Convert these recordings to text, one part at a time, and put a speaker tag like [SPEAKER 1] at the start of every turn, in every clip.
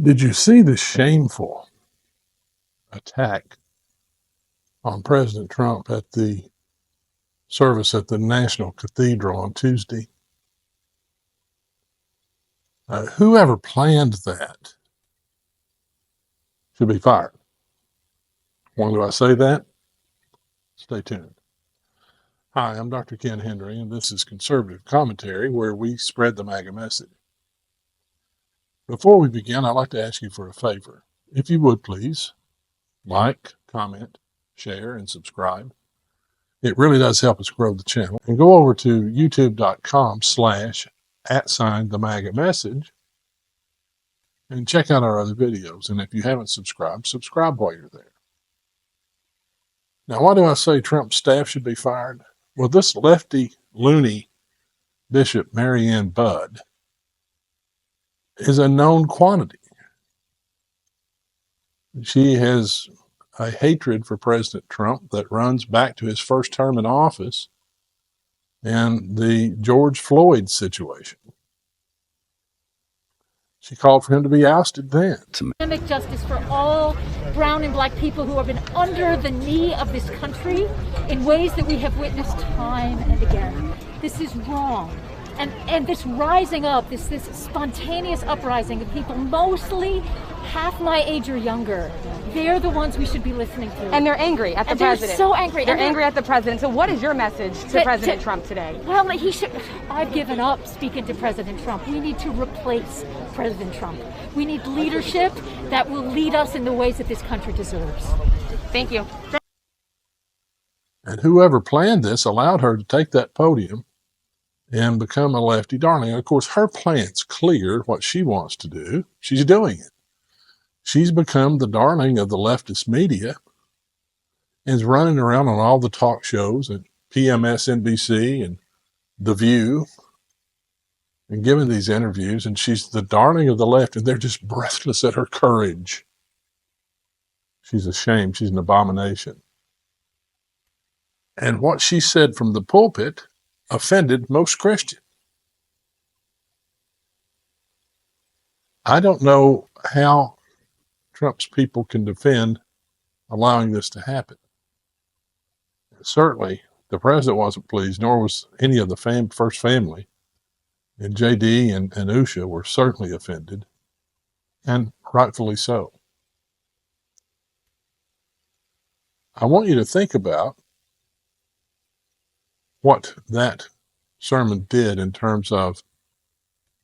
[SPEAKER 1] Did you see the shameful attack on President Trump at the service at the National Cathedral on Tuesday? Whoever planned that should be fired. Why do I say that? Stay tuned. Hi, I'm Dr. Ken Henry, and this is Conservative Commentary, where we spread the MAGA message. Before we begin, I'd like to ask you for a favor. If you would, please, like, comment, share, and subscribe. It really does help us grow the channel. And go over to youtube.com/@the MAGA message and check out our other videos. And if you haven't subscribed, subscribe while you're there. Now, why do I say Trump's staff should be fired? Well, this Lefty Looney Bishop, Marianne Budd, is a known quantity. She has a hatred for President Trump that runs back to his first term in office and the George Floyd situation. She called for him to be ousted then.
[SPEAKER 2] Systemic justice for all brown and black people who have been under the knee of this country in ways that we have witnessed time and again. This is wrong. And this rising up, this spontaneous uprising of people, mostly half my age or younger, they're the ones we should be listening to.
[SPEAKER 3] And they're angry at the president.
[SPEAKER 2] They're so angry.
[SPEAKER 3] They're angry at the president. So what is your message to President Trump today?
[SPEAKER 2] Well, he should. I've given up speaking to President Trump. We need to replace President Trump. We need leadership that will lead us in the ways that this country deserves.
[SPEAKER 3] Thank you.
[SPEAKER 1] And whoever planned this allowed her to take that podium and become a lefty darling. And of course, her plan's clear what she wants to do. She's doing it. She's become the darling of the leftist media and is running around on all the talk shows at PMSNBC and The View and giving these interviews. And she's the darling of the left, and they're just breathless at her courage. She's a shame. She's an abomination. And what she said from the pulpit offended most Christians. I don't know how Trump's people can defend allowing this to happen. Certainly, the president wasn't pleased, nor was any of the first family. And JD and Usha were certainly offended, and rightfully so. I want you to think about what that sermon did in terms of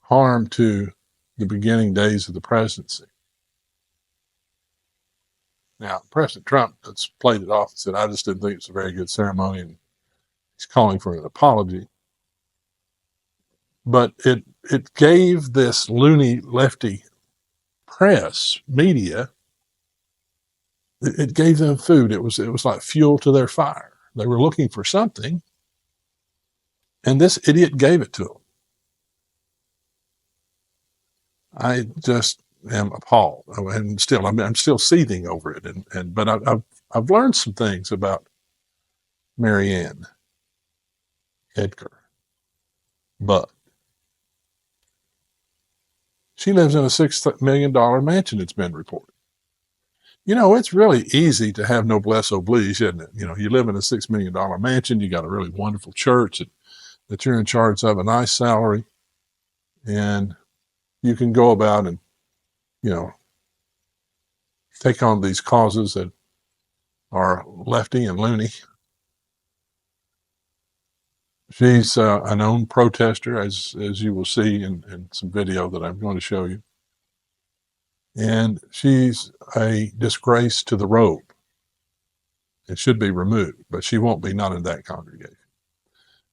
[SPEAKER 1] harm to the beginning days of the presidency. Now, President Trump has played it off and said, I just didn't think it was a very good ceremony, and he's calling for an apology. But it gave this loony lefty press, media, it gave them food. It was like fuel to their fire. They were looking for something, and this idiot gave it to them. I just am appalled, and still, I'm still seething over it. But I've learned some things about Marianne Edgar Budd. She lives in a $6 million mansion, it's been reported. You know, it's really easy to have noblesse oblige, isn't it? You know, you live in a $6 million mansion, you got a really wonderful church that you're in charge of, a nice salary, and you can go about and, you know, take on these causes that are lefty and loony. She's a known protester, as you will see in some video that I'm going to show you. And she's a disgrace to the robe. It should be removed, but she won't be, not in that congregation.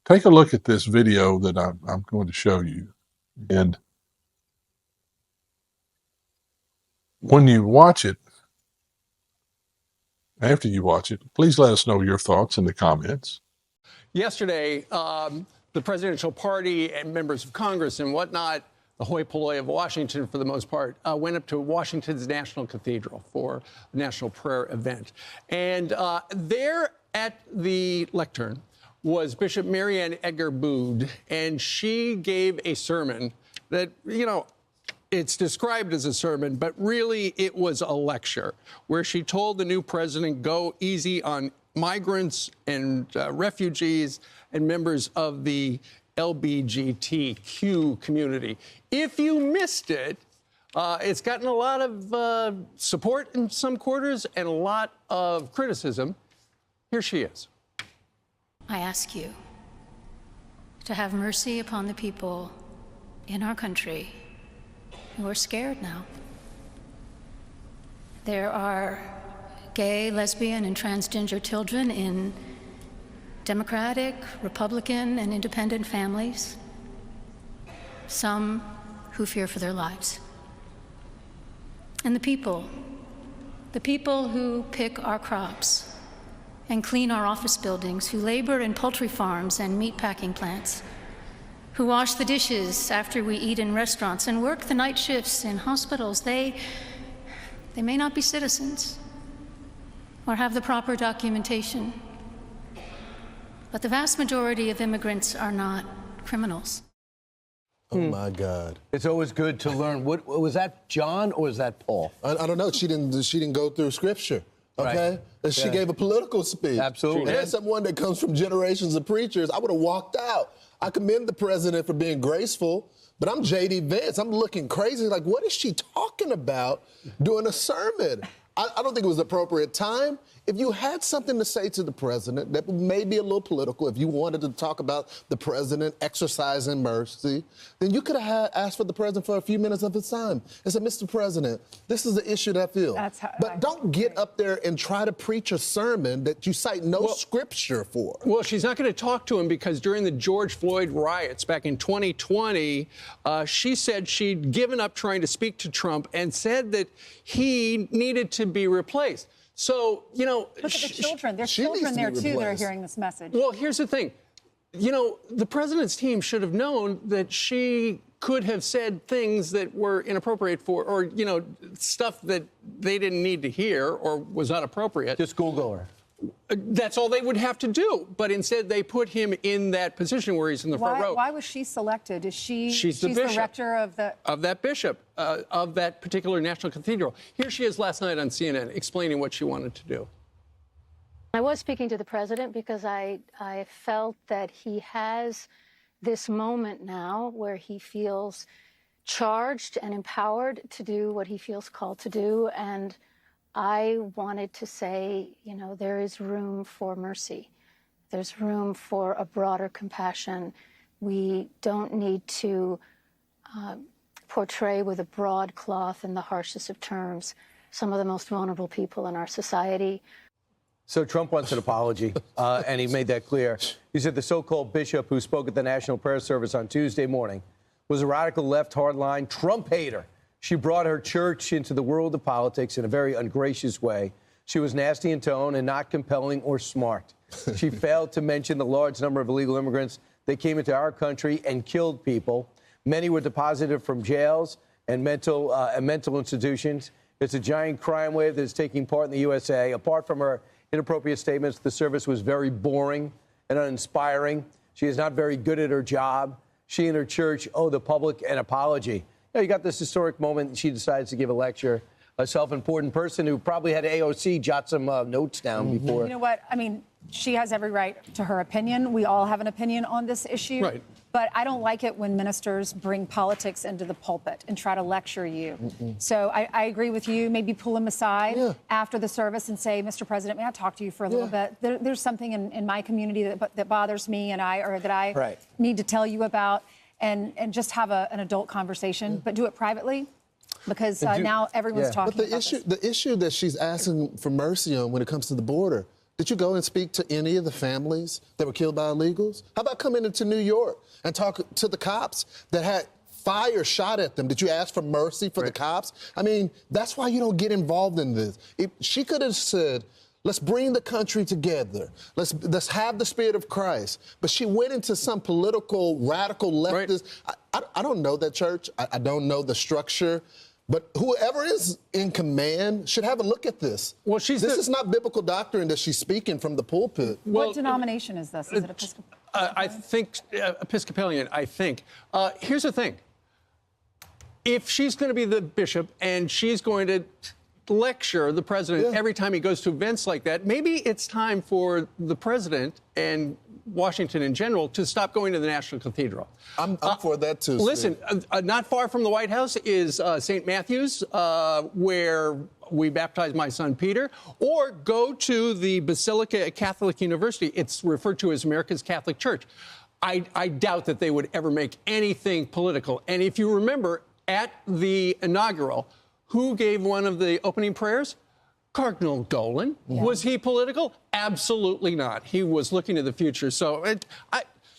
[SPEAKER 1] Take a look at this video that I'm going to show you. And when you watch it, after you watch it, please let us know your thoughts in the comments.
[SPEAKER 4] Yesterday, the presidential party and members of Congress and whatnot, the hoi polloi of Washington for the most part, went up to Washington's National Cathedral for a national prayer event. And there at the lectern was Bishop Marianne Edgar Budd, and she gave a sermon that, you know, it's described as a sermon, but really it was a lecture where she told the new president, go easy on migrants and refugees and members of the LGBTQ community. If you missed it, it's gotten a lot of support in some quarters and a lot of criticism. Here she is.
[SPEAKER 5] I ask you to have mercy upon the people in our country who are scared now. There are gay, lesbian, and transgender children in Democratic, Republican, and independent families, some who fear for their lives. And the people who pick our crops and clean our office buildings, who labor in poultry farms and meatpacking plants, who wash the dishes after we eat in restaurants and work the night shifts in hospitals, they may not be citizens or have the proper documentation, but the vast majority of immigrants are not criminals.
[SPEAKER 6] Oh, my God.
[SPEAKER 7] It's always good to learn. What was that, John, or was that Paul?
[SPEAKER 6] I don't know. She didn't go through Scripture, okay?
[SPEAKER 7] Right.
[SPEAKER 6] And she gave a political speech.
[SPEAKER 7] Absolutely.
[SPEAKER 6] And as someone that comes from generations of preachers, I would have walked out. I commend the president for being graceful, but I'm J.D. Vance. I'm looking crazy. Like, what is she talking about doing a sermon? I don't think it was the appropriate time. If you had something to say to the president that may be a little political, if you wanted to talk about the president exercising mercy, then you could have asked for the president for a few minutes of his time and said, Mr. President, this is the issue that I feel. But don't get up there and try to preach a sermon that you cite no scripture for.
[SPEAKER 4] Well, she's not going to talk to him because during the George Floyd riots back in 2020, she said she'd given up trying to speak to Trump and said that he needed to be replaced. So, you know...
[SPEAKER 8] Look at the children. There's children there, too, that are hearing this message.
[SPEAKER 4] Well, here's the thing. You know, the president's team should have known that she could have said things that were inappropriate for, or, you know, stuff that they didn't need to hear or was not appropriate.
[SPEAKER 7] Just Google her.
[SPEAKER 4] That's all they would have to do. But instead, they put him in that position where he's in the front row.
[SPEAKER 8] Why was she selected? Is she's
[SPEAKER 4] the bishop,
[SPEAKER 8] the rector of the...
[SPEAKER 4] Of that bishop, of that particular National Cathedral. Here she is last night on CNN explaining what she wanted to do.
[SPEAKER 5] I was speaking to the president because I felt that he has this moment now where he feels charged and empowered to do what he feels called to do. And I wanted to say, you know, there is room for mercy. There's room for a broader compassion. We don't need to portray with a broad cloth in the harshest of terms some of the most vulnerable people in our society.
[SPEAKER 7] So Trump wants an apology, and he made that clear. He said the so-called bishop who spoke at the National Prayer Service on Tuesday morning was a radical left hardline Trump hater. She brought her church into the world of politics in a very ungracious way. She was nasty in tone and not compelling or smart. She failed to mention the large number of illegal immigrants that came into our country and killed people. Many were deposited from jails and mental institutions. It's a giant crime wave that is taking part in the USA. Apart from her inappropriate statements, the service was very boring and uninspiring. She is not very good at her job. She and her church owe the public an apology. You got this historic moment. She decides to give a lecture. A self-important person who probably had AOC jot some notes down before.
[SPEAKER 8] You know what? I mean, she has every right to her opinion. We all have an opinion on this issue.
[SPEAKER 4] Right.
[SPEAKER 8] But I don't like it when ministers bring politics into the pulpit and try to lecture you. So I agree with you. Maybe pull him aside after the service and say, Mr. President, may I talk to you for a little bit? There's something in my community that bothers me that I need to tell you about. And just have an adult conversation, but do it privately, because now everyone's talking about this.
[SPEAKER 6] The issue that she's asking for mercy on when it comes to the border, did you go and speak to any of the families that were killed by illegals? How about coming into New York and talk to the cops that had fire shot at them? Did you ask for mercy for the cops? I mean, that's why you don't get involved in this. She could have said, let's bring the country together. Let's have the spirit of Christ. But she went into some political, radical leftist. Right. I don't know that church. I don't know the structure. But whoever is in command should have a look at this. Well, this is not biblical doctrine that she's speaking from the pulpit.
[SPEAKER 8] What denomination is this? Is it Episcopalian?
[SPEAKER 4] I think Episcopalian, I think. Here's the thing. if she's going to be the bishop and she's going to lecture the president every time he goes to events like that, maybe it's time for the president and Washington in general to stop going to the National Cathedral.
[SPEAKER 6] I'm for that too.
[SPEAKER 4] Listen, not far from the White House is St. Matthew's, where we baptized my son Peter, or go to the Basilica at Catholic University. It's referred to as America's Catholic Church. I doubt that they would ever make anything political. And if you remember, at the inaugural, who gave one of the opening prayers? Cardinal Dolan. Yeah. Was he political? Absolutely not. He was looking to the future. So,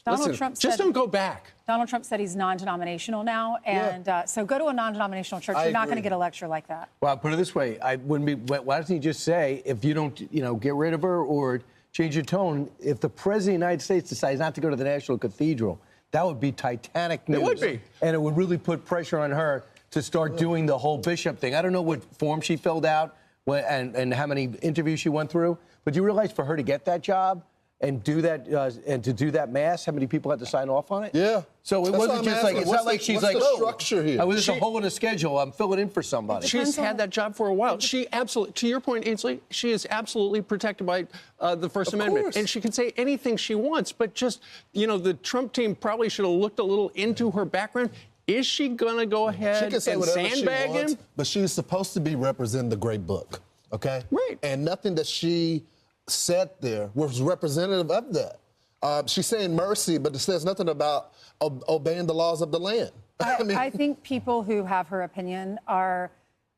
[SPEAKER 4] Trump just don't go back.
[SPEAKER 8] Donald Trump said he's non-denominational now, and so go to a non-denominational church. You're not going to get a lecture like that.
[SPEAKER 7] Well, put it this way: why doesn't he just say, if you don't, get rid of her or change your tone? If the president of the United States decides not to go to the National Cathedral, that would be Titanic news.
[SPEAKER 4] It would be,
[SPEAKER 7] and it would really put pressure on her to start doing the whole bishop thing. I don't know what form she filled out and how many interviews she went through, but you realize for her to get that job and do that and to do that mass, how many people had to sign off on it?
[SPEAKER 6] Yeah.
[SPEAKER 7] So it wasn't just like, it's not like she's like,
[SPEAKER 6] oh, structure here.
[SPEAKER 7] I was just a hole in the schedule. I'm filling in for somebody.
[SPEAKER 4] She's had that job for a while. She absolutely, to your point, Ainsley, she is absolutely protected by the First Amendment.
[SPEAKER 6] Course.
[SPEAKER 4] And she can say anything she wants, but just, the Trump team probably should have looked a little into her background. Is she going to go ahead and sandbag him?
[SPEAKER 6] But she's supposed to be representing the great book, okay?
[SPEAKER 4] Right.
[SPEAKER 6] And nothing that she said there was representative of that. She's saying mercy, but it says nothing about obeying the laws of the land.
[SPEAKER 8] I think people who have her opinion are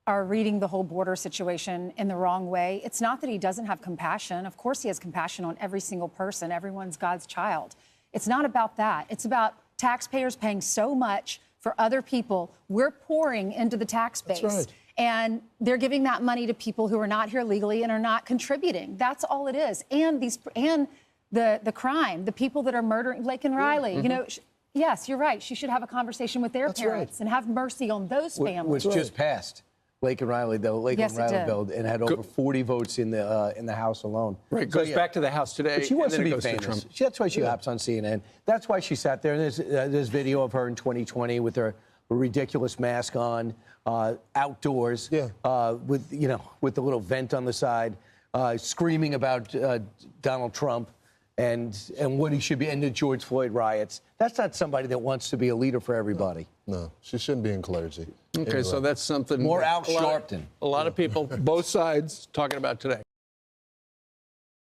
[SPEAKER 8] reading the whole border situation in the wrong way. It's not that he doesn't have compassion. Of course he has compassion on every single person. Everyone's God's child. It's not about that. It's about taxpayers paying so much for other people. We're pouring into the tax base.
[SPEAKER 6] That's right.
[SPEAKER 8] And they're giving that money to people who are not here legally and are not contributing. That's all it is. And the crime, the people that are murdering Blake and Riley, yes, you're right. She should have a conversation with their parents and have mercy on those families.
[SPEAKER 7] Which just passed. Blake and Riley, the Blake and Riley bill, and had over 40 votes in the House alone.
[SPEAKER 4] Right, goes back to the House today.
[SPEAKER 7] But she wants to be
[SPEAKER 4] famous.
[SPEAKER 7] Trump. That's why she hops on CNN. That's why she sat there. And there's video of her in 2020 with her ridiculous mask on, outdoors, with the little vent on the side, screaming about Donald Trump and what he should be, and the George Floyd riots. That's not somebody that wants to be a leader for everybody.
[SPEAKER 6] No, she shouldn't be in clergy.
[SPEAKER 4] Okay, so that's something
[SPEAKER 7] more Al Sharpton.
[SPEAKER 4] A lot of people, both sides, talking about today.